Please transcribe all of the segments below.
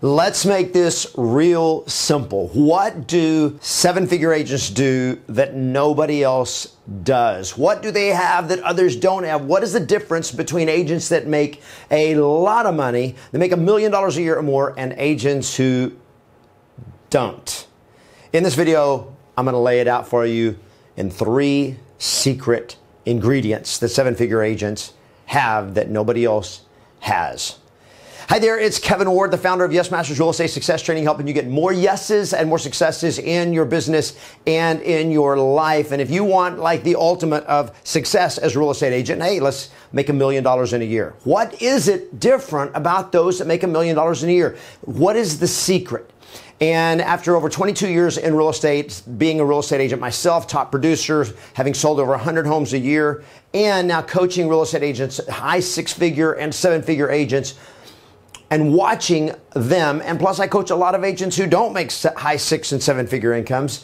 Let's make this real simple. What do seven-figure agents do that nobody else does? What do they have that others don't have? What is the difference between agents that make a lot of money, that make $1 million a year or more, and agents who don't? In this video, I'm going to lay it out for you in 3 secret ingredients that seven-figure agents have that nobody else has. Hi there, it's Kevin Ward, the founder of Yes Masters Real Estate Success Training, helping you get more yeses and more successes in your business and in your life. And if you want like the ultimate of success as a real estate agent, hey, let's make $1 million in a year. What is it different about those that make $1 million in a year? What is the secret? And after over 22 years in real estate, being a real estate agent myself, top producer, having sold over 100 homes a year, and now coaching real estate agents, high 6-figure and 7-figure agents, and watching them, and plus I coach a lot of agents who don't make high 6 and 7-figure incomes.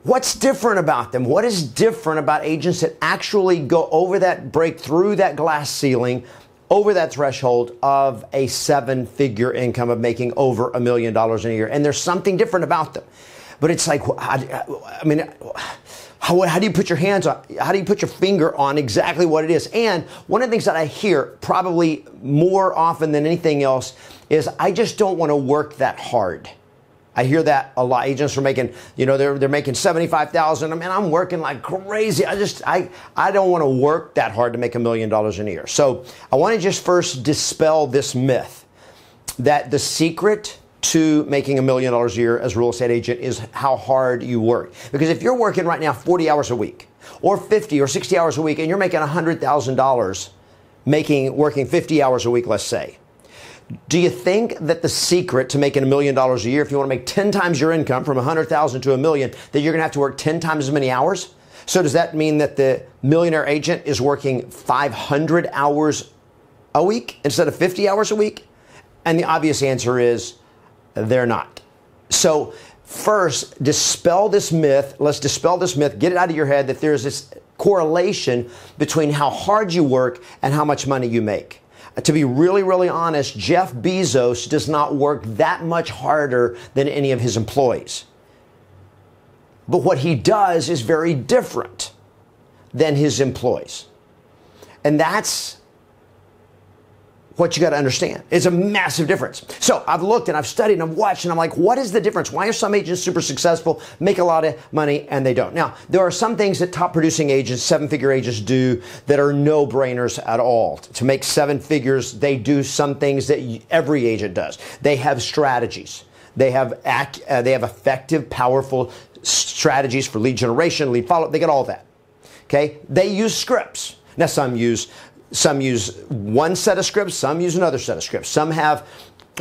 What's different about them? What is different about agents that actually go over that, break through that glass ceiling, over that threshold of a 7-figure income of making over $1 million in a year? And there's something different about them. But it's like, how do you put your hands on, how do you put your finger on exactly what it is? And one of the things that I hear probably more often than anything else is I just don't want to work that hard. I hear that a lot. Agents are making, they're making $75,000. I mean, I'm working like crazy. I don't want to work that hard to make $1 million in a year. So I want to just first dispel this myth that the secret to making $1 million a year as a real estate agent is how hard you work. Because if you're working right now 40 hours a week or 50 or 60 hours a week and you're making $100,000 working 50 hours a week, let's say, do you think that the secret to making $1 million a year, if you want to make 10 times your income from $100,000 to $1 million, that you're going to have to work 10 times as many hours? So does that mean that the millionaire agent is working 500 hours a week instead of 50 hours a week? And the obvious answer is they're not. So first, dispel this myth. Let's dispel this myth. Get it out of your head that there's this correlation between how hard you work and how much money you make. To be really, really honest, Jeff Bezos does not work that much harder than any of his employees. But what he does is very different than his employees. And that's what you got to understand. It's a massive difference. So I've looked and I've studied and I've watched and I'm like, what is the difference? Why are some agents super successful, make a lot of money, and they don't? Now, there are some things that top producing agents, 7-figure agents do that are no-brainers at all. To make 7 figures, they do some things that every agent does. They have strategies. They have effective, powerful strategies for lead generation, lead follow-up. They got all that. Okay? They use scripts. Now, some use one set of scripts, some use another set of scripts. Some have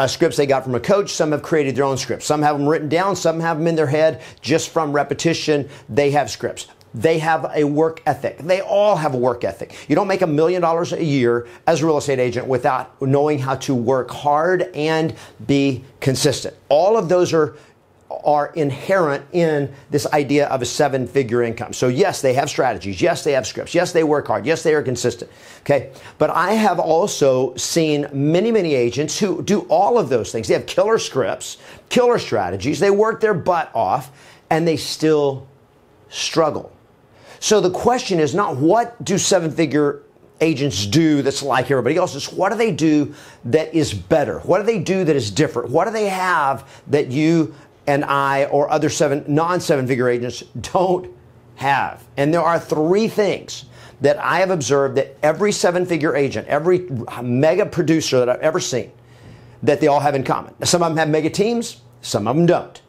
scripts they got from a coach, some have created their own scripts. Some have them written down, some have them in their head just from repetition. They have scripts. They have a work ethic. They all have a work ethic. You don't make $1 million a year as a real estate agent without knowing how to work hard and be consistent. All of those are inherent in this idea of a 7-figure income. So yes, they have strategies. Yes, they have scripts. Yes, they work hard. Yes, they are consistent. Okay. But I have also seen many, many agents who do all of those things. They have killer scripts, killer strategies. They work their butt off and they still struggle. So the question is not what do 7-figure agents do that's like everybody else. It's what do they do that is better? What do they do that is different? What do they have that you and I or other non-7-figure agents don't have? And there are 3 things that I have observed that every 7-figure agent, every mega producer that I've ever seen, that they all have in common. Some of them have mega teams, some of them don't.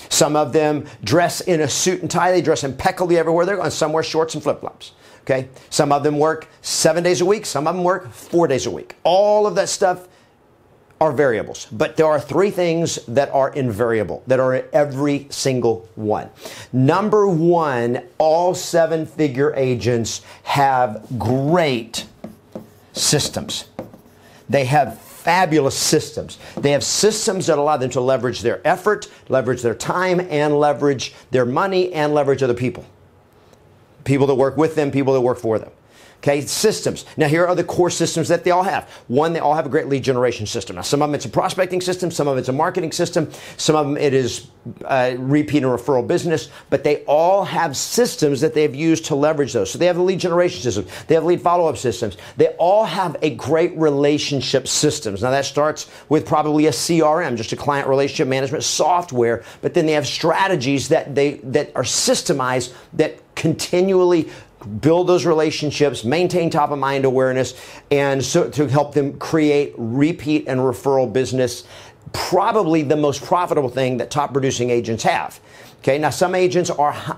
Some of them dress in a suit and tie. They dress impeccably everywhere they're going. Some wear shorts and flip-flops. Okay? Some of them work 7 days a week. Some of them work 4 days a week. All of that stuff are variables, but there are 3 things that are invariable, that are in every single one. Number 1, all 7-figure agents have great systems. They have fabulous systems. They have systems that allow them to leverage their effort, leverage their time, and leverage their money, and leverage other people. People that work with them, people that work for them. Okay, systems. Now, here are the core systems that they all have. One, they all have a great lead generation system. Now, some of them it's a prospecting system, some of it's a marketing system, some of them it is repeat and referral business, but they all have systems that they've used to leverage those. So they have a lead generation system, they have lead follow-up systems. They all have a great relationship systems. Now, that starts with probably a CRM, just a client relationship management software, but then they have strategies that are systemized that continually build those relationships, maintain top of mind awareness, and so to help them create repeat and referral business, probably the most profitable thing that top producing agents have. Okay, now some agents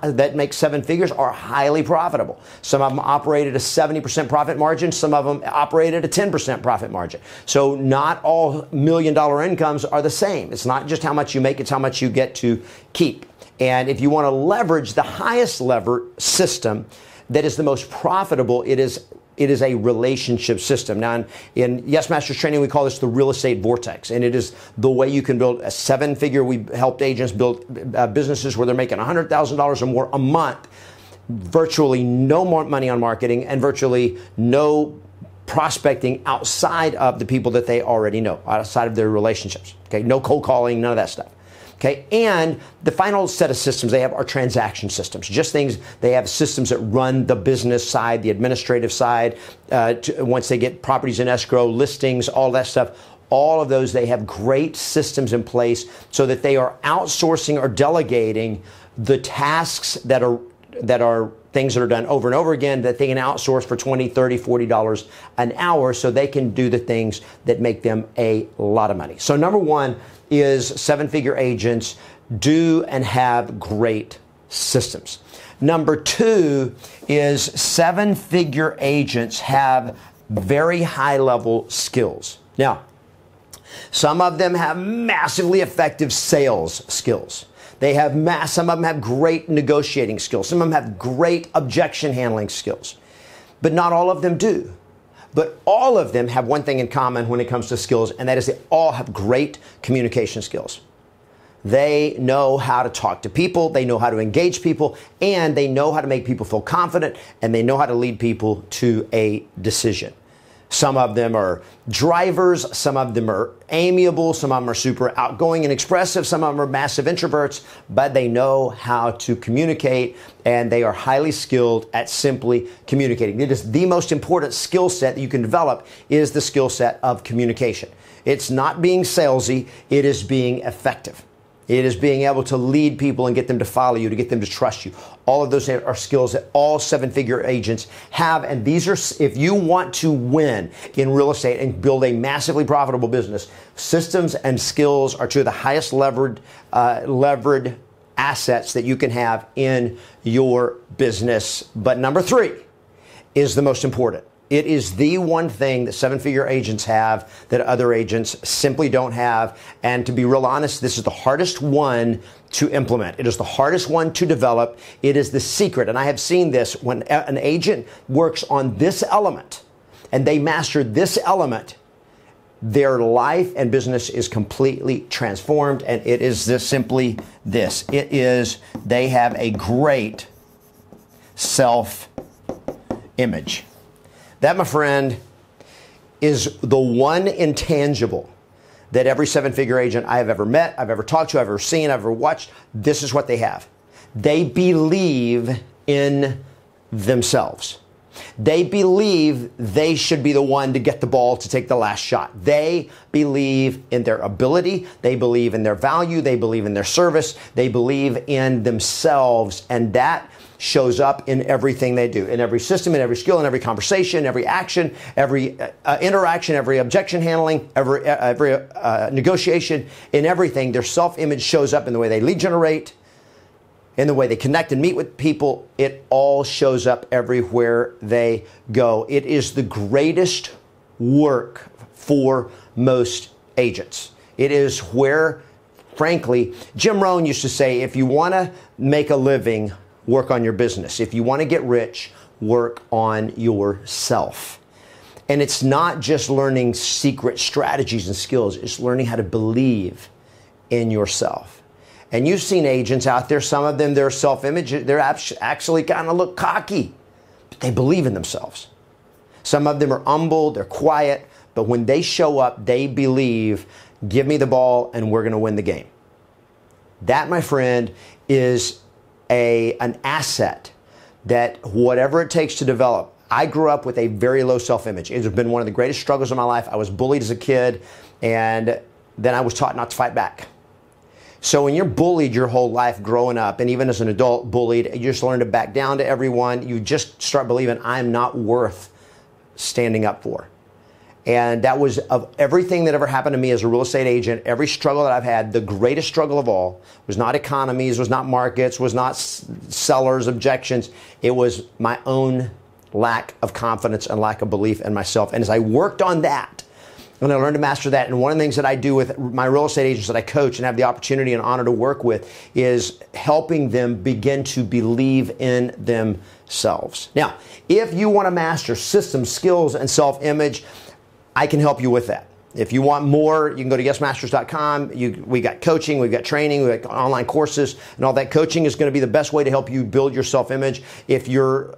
that make 7 figures are highly profitable. Some of them operate at a 70% profit margin. Some of them operate at a 10% profit margin. So not all $1 million incomes are the same. It's not just how much you make, it's how much you get to keep. And if you want to leverage the highest lever system that is the most profitable, it is a relationship system. Now, in Yes Masters training, we call this the real estate vortex, and it is the way you can build a 7-figure. We helped agents build businesses where they're making $100,000 or more a month, virtually no more money on marketing, and virtually no prospecting outside of the people that they already know, outside of their relationships. Okay, no cold calling, none of that stuff. Okay, and the final set of systems they have are transaction systems, just things. They have systems that run the business side, the administrative side, once they get properties in escrow, listings, all that stuff. All of those, they have great systems in place so that they are outsourcing or delegating the tasks that are things that are done over and over again that they can outsource for $20, $30, $40 an hour, so they can do the things that make them a lot of money. So number one is 7-figure agents do and have great systems. Number two is 7-figure agents have very high level skills. Now, some of them have massively effective sales skills. They have some of them have great negotiating skills. Some of them have great objection handling skills, but not all of them do. But all of them have one thing in common when it comes to skills, and that is they all have great communication skills. They know how to talk to people, they know how to engage people, and they know how to make people feel confident, and they know how to lead people to a decision. Some of them are drivers, some of them are amiable, some of them are super outgoing and expressive, some of them are massive introverts, but they know how to communicate, and they are highly skilled at simply communicating. It is the most important skill set that you can develop, is the skill set of communication. It's not being salesy, it is being effective. It is being able to lead people and get them to follow you, to get them to trust you. All of those are skills that all 7-figure agents have. And these are, if you want to win in real estate and build a massively profitable business, systems and skills are two of the highest levered assets that you can have in your business. But number 3 is the most important. It is the one thing that 7-figure agents have that other agents simply don't have. And to be real honest, this is the hardest one to implement. It is the hardest one to develop. It is the secret. And I have seen this when an agent works on this element and they master this element, their life and business is completely transformed. And it is simply this. It is, they have a great self-image. That, my friend, is the one intangible that every 7-figure agent I have ever met, I've ever talked to, I've ever seen, I've ever watched, this is what they have. They believe in themselves. They believe they should be the one to get the ball to take the last shot. They believe in their ability. They believe in their value. They believe in their service. They believe in themselves. And that shows up in everything they do, in every system, in every skill, in every conversation, every action, every interaction, every objection handling, every negotiation, in everything. Their self-image shows up in the way they lead generate, in the way they connect and meet with people. It all shows up everywhere they go. It is the greatest work for most agents. It is where, frankly, Jim Rohn used to say, if you want to make a living, work on your business. If you want to get rich, work on yourself. And it's not just learning secret strategies and skills, it's learning how to believe in yourself. And you've seen agents out there, some of them, their self-image, they're actually kind of look cocky, but they believe in themselves. Some of them are humble, they're quiet, but when they show up, they believe, give me the ball and we're going to win the game. That, my friend, is an asset that whatever it takes to develop. I grew up with a very low self-image. It's been one of the greatest struggles of my life. I was bullied as a kid, and then I was taught not to fight back. So when you're bullied your whole life growing up, and even as an adult bullied, you just learn to back down to everyone. You just start believing I'm not worth standing up for. And that was, of everything that ever happened to me as a real estate agent, every struggle that I've had, the greatest struggle of all was not economies, was not markets, was not sellers, objections. It was my own lack of confidence and lack of belief in myself. And as I worked on that, and I learned to master that, and one of the things that I do with my real estate agents that I coach and have the opportunity and honor to work with is helping them begin to believe in themselves. Now, if you want to master systems, skills, and self-image, I can help you with that. If you want more, you can go to yesmasters.com. We got coaching, we've got training, we've got online courses, and all that. Coaching is going to be the best way to help you build your self-image. If you're,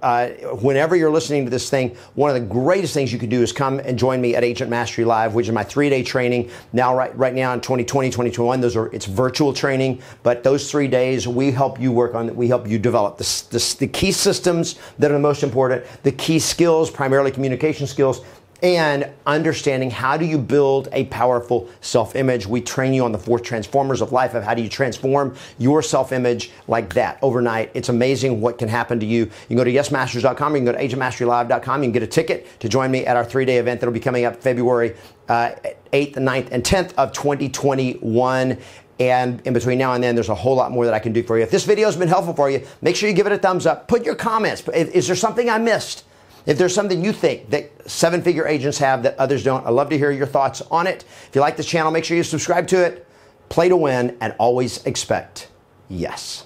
whenever you're listening to this thing, one of the greatest things you can do is come and join me at Agent Mastery Live, which is my 3-day training. Now, right now in 2020, 2021, it's virtual training, but those 3 days we help you we help you develop the key systems that are the most important, the key skills, primarily communication skills, and understanding how do you build a powerful self-image. We train you on the 4 transformers of life, of how do you transform your self-image like that overnight. It's amazing what can happen to you. You can go to yesmasters.com, you can go to agentmasterylive.com, you can get a ticket to join me at our 3-day event that'll be coming up February 8th, 9th, and 10th of 2021. And in between now and then, there's a whole lot more that I can do for you. If this video has been helpful for you, make sure you give it a thumbs up. Put your comments. Is there something I missed? If there's something you think that 7-figure agents have that others don't, I'd love to hear your thoughts on it. If you like this channel, make sure you subscribe to it, play to win, and always expect yes.